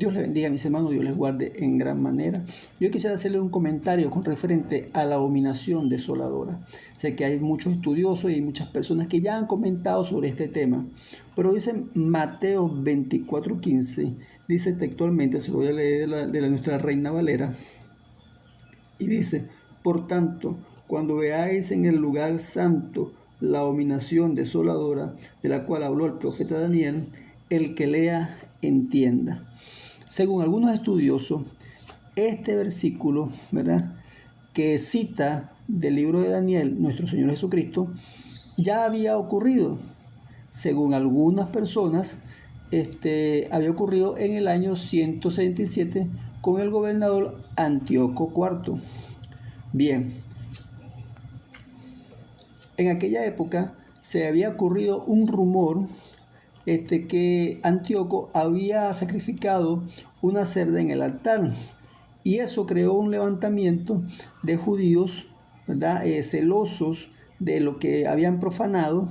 Dios les bendiga, mis hermanos, Dios les guarde en gran manera. Yo quisiera hacerle un comentario con referente a la abominación desoladora. Sé que hay muchos estudiosos y muchas personas que ya han comentado sobre este tema, pero dice Mateo 24:15, dice textualmente, se lo voy a leer de nuestra Reina Valera, y dice: por tanto, cuando veáis en el lugar santo la abominación desoladora de la cual habló el profeta Daniel, el que lea entienda. Según algunos estudiosos, este versículo, ¿verdad?, que cita del libro de Daniel, nuestro Señor Jesucristo, ya había ocurrido. Según algunas personas, había ocurrido en el año 177 con el gobernador Antíoco IV. Bien, en aquella época se había ocurrido un rumor que Antíoco había sacrificado una cerda en el altar, y eso creó un levantamiento de judíos, ¿verdad?, celosos de lo que habían profanado,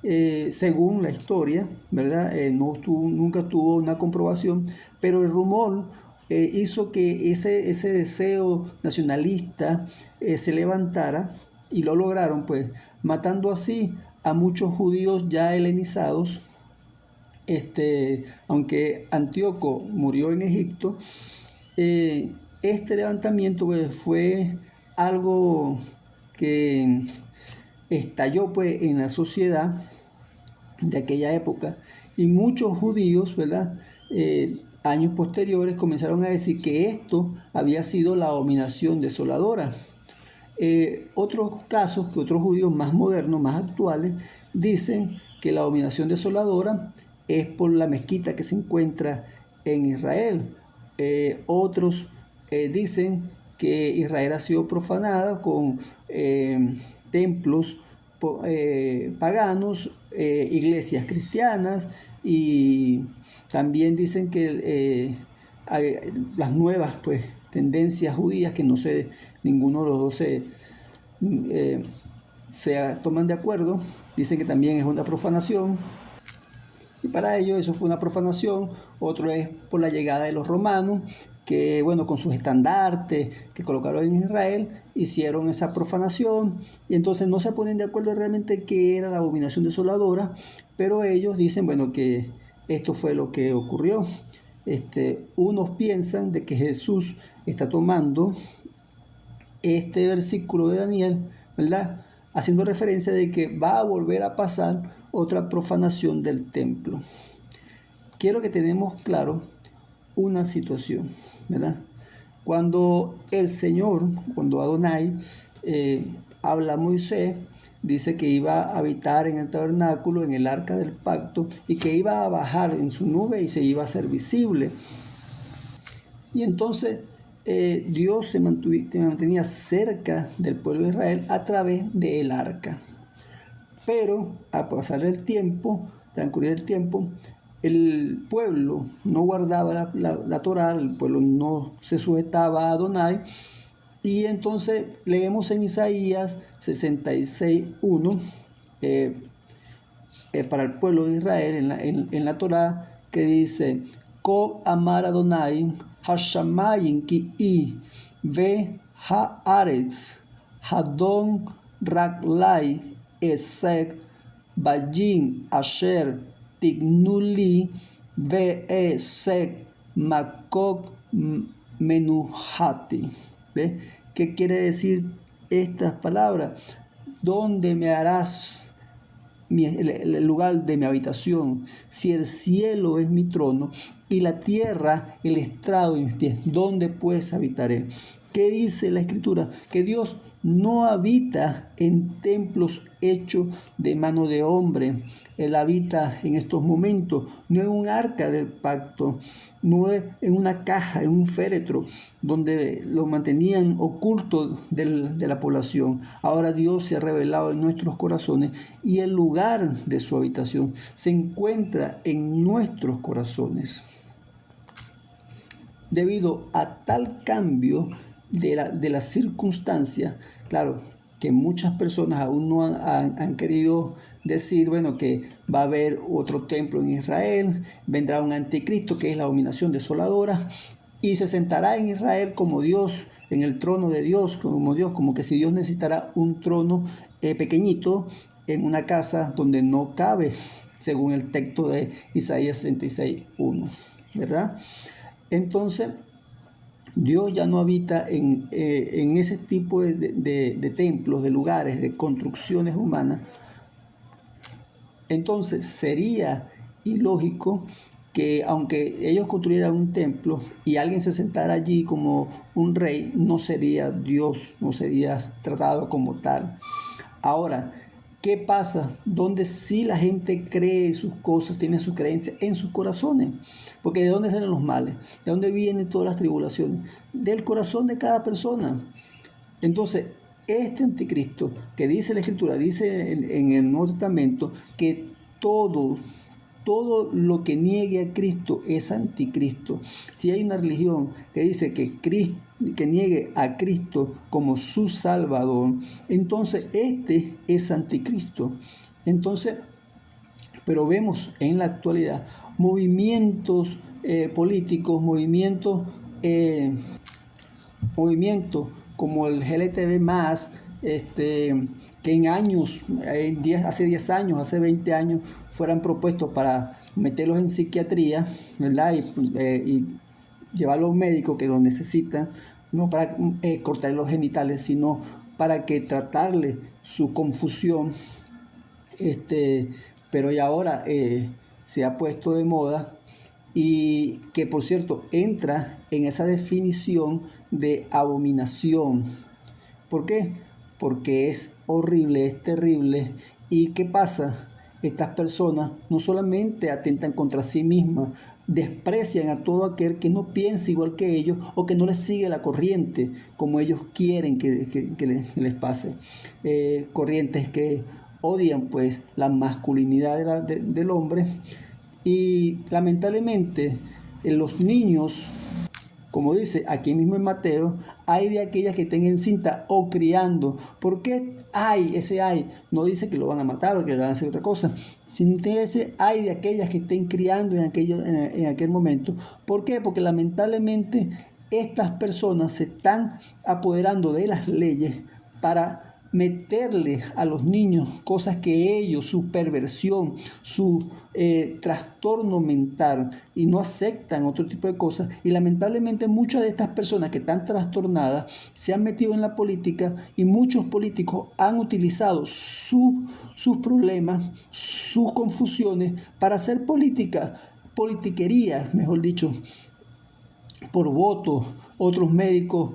según la historia, ¿verdad? Nunca tuvo una comprobación, pero el rumor hizo que ese deseo nacionalista se levantara, y lo lograron, pues, matando así a muchos judíos ya helenizados. Aunque Antíoco murió en Egipto, este levantamiento, pues, fue algo que estalló, pues, en la sociedad de aquella época, y muchos judíos, ¿verdad?, años posteriores comenzaron a decir que esto había sido la abominación desoladora. Otros casos, que otros judíos más modernos, más actuales, dicen que la abominación desoladora es por la mezquita que se encuentra en Israel. Otros dicen que Israel ha sido profanada con templos paganos, iglesias cristianas, y también dicen que las nuevas, pues, tendencias judías, que no sé, ninguno de los dos se toman de acuerdo, dicen que también es una profanación. Y para ellos eso fue una profanación. Otro es por la llegada de los romanos, que, bueno, con sus estandartes que colocaron en Israel, hicieron esa profanación, y entonces no se ponen de acuerdo realmente qué era la abominación desoladora, pero ellos dicen, bueno, que esto fue lo que ocurrió. Unos piensan de que Jesús está tomando este versículo de Daniel, ¿verdad?, haciendo referencia de que va a volver a pasar otra profanación del templo. Quiero que tenemos claro una situación, ¿verdad? Cuando el Señor, cuando Adonai habla a Moisés, dice que iba a habitar en el tabernáculo, en el arca del pacto, y que iba a bajar en su nube y se iba a hacer visible. Y entonces Dios se mantenía cerca del pueblo de Israel a través del arca. Pero al pasar el tiempo, transcurrir el tiempo, el pueblo no guardaba la Torá, el pueblo no se sujetaba a Adonai, y entonces leemos en Isaías 66:1 para el pueblo de Israel en la Torá, que dice: Ko amar Adonai hashamayim ki i ve haaretz hadon raklai esek bajin asher tignuli ve esek makok menuhati. ¿Ve? ¿Qué quiere decir estas palabras? ¿Dónde me harás el lugar de mi habitación? Si el cielo es mi trono y la tierra el estrado de mis pies, ¿dónde pues habitaré? ¿Qué dice la Escritura? Que Dios no habita en templos hechos de mano de hombre. Él habita en estos momentos, no en un arca del pacto, no es en una caja, en un féretro, donde lo mantenían oculto de la población. Ahora Dios se ha revelado en nuestros corazones, y el lugar de su habitación se encuentra en nuestros corazones. Debido a tal cambio de la circunstancia, claro, que muchas personas aún no han querido decir, bueno, que va a haber otro templo en Israel, vendrá un anticristo que es la abominación desoladora, y se sentará en Israel como Dios, en el trono de Dios, como Dios, como que si Dios necesitara un trono pequeñito en una casa donde no cabe, según el texto de Isaías 66:1, ¿verdad? Entonces, Dios ya no habita en ese tipo de templos, de lugares, de construcciones humanas. Entonces, sería ilógico que aunque ellos construyeran un templo y alguien se sentara allí como un rey, no sería Dios, no sería tratado como tal. Ahora, ¿qué pasa? Donde sí la gente cree sus cosas, tiene sus creencias en sus corazones. Porque ¿de dónde salen los males? ¿De dónde vienen todas las tribulaciones? Del corazón de cada persona. Entonces, este anticristo que dice la Escritura, dice en el Nuevo Testamento que todo lo que niegue a Cristo es anticristo. Si hay una religión que dice que niegue a Cristo como su Salvador, entonces este es anticristo. Entonces, pero vemos en la actualidad movimientos políticos, movimientos como el GLTB+, que en años, hace 10 años, hace 20 años, fueran propuestos para meterlos en psiquiatría, ¿verdad? Y llevarlos a un médico que lo necesitan, no para cortar los genitales, sino para que tratarle su confusión. Pero ya ahora se ha puesto de moda y que, por cierto, entra en esa definición de abominación. ¿Por qué? Porque es horrible, es terrible. ¿Y qué pasa? Estas personas no solamente atentan contra sí mismas, desprecian a todo aquel que no piensa igual que ellos o que no les sigue la corriente como ellos quieren que les pase. Corrientes que odian pues la masculinidad del hombre, y lamentablemente los niños, como dice aquí mismo en Mateo, hay de aquellas que estén encinta o criando. ¿Por qué hay ese hay? No dice que lo van a matar o que le van a hacer otra cosa, sino que ese hay de aquellas que estén criando en aquel momento. ¿Por qué? Porque lamentablemente estas personas se están apoderando de las leyes para meterle a los niños cosas que ellos, su perversión, su trastorno mental, y no aceptan otro tipo de cosas. Y lamentablemente muchas de estas personas que están trastornadas se han metido en la política, y muchos políticos han utilizado sus problemas, sus confusiones para hacer politiquería, mejor dicho, por votos. Otros médicos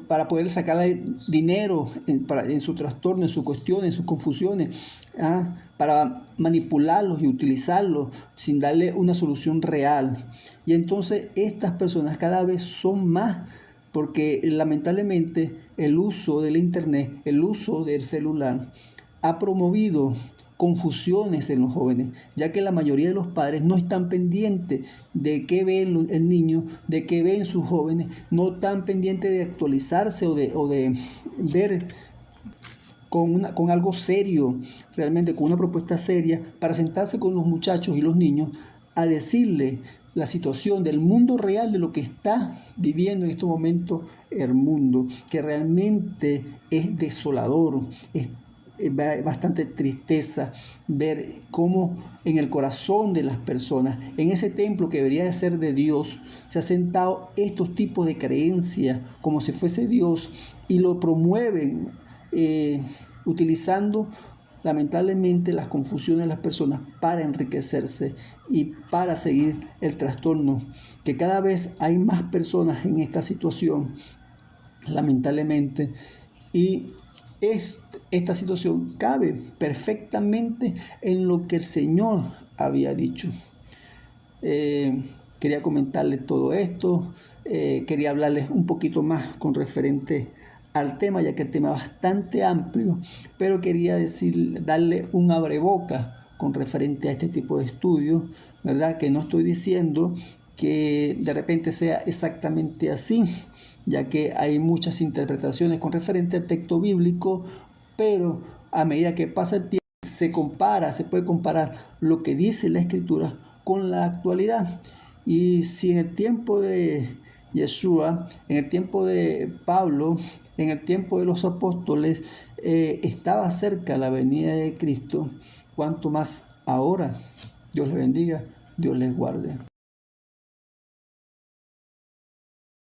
para poder sacarle dinero en su trastorno, en sus cuestiones, en sus confusiones, para manipularlos y utilizarlos sin darle una solución real. Y entonces estas personas cada vez son más, porque lamentablemente el uso del internet, el uso del celular ha promovido confusiones en los jóvenes, ya que la mayoría de los padres no están pendientes de qué ve el niño, de qué ven sus jóvenes, no están pendientes de actualizarse o de ver con algo serio, realmente con una propuesta seria, para sentarse con los muchachos y los niños a decirle la situación del mundo real, de lo que está viviendo en estos momentos el mundo, que realmente es desolador, es bastante tristeza ver cómo en el corazón de las personas, en ese templo que debería de ser de Dios, se ha sentado estos tipos de creencias como si fuese Dios, y lo promueven utilizando lamentablemente las confusiones de las personas para enriquecerse y para seguir el trastorno, que cada vez hay más personas en esta situación, lamentablemente. Y esta situación cabe perfectamente en lo que el Señor había dicho. Quería comentarles todo esto, quería hablarles un poquito más con referente al tema, ya que el tema es bastante amplio, pero quería darle un abreboca con referente a este tipo de estudios, ¿verdad? Que no estoy diciendo que de repente sea exactamente así, ya que hay muchas interpretaciones con referente al texto bíblico, pero a medida que pasa el tiempo se puede comparar lo que dice la Escritura con la actualidad. Y si en el tiempo de Yeshua, en el tiempo de Pablo, en el tiempo de los apóstoles, estaba cerca la venida de Cristo, cuanto más ahora. Dios les bendiga, Dios les guarde.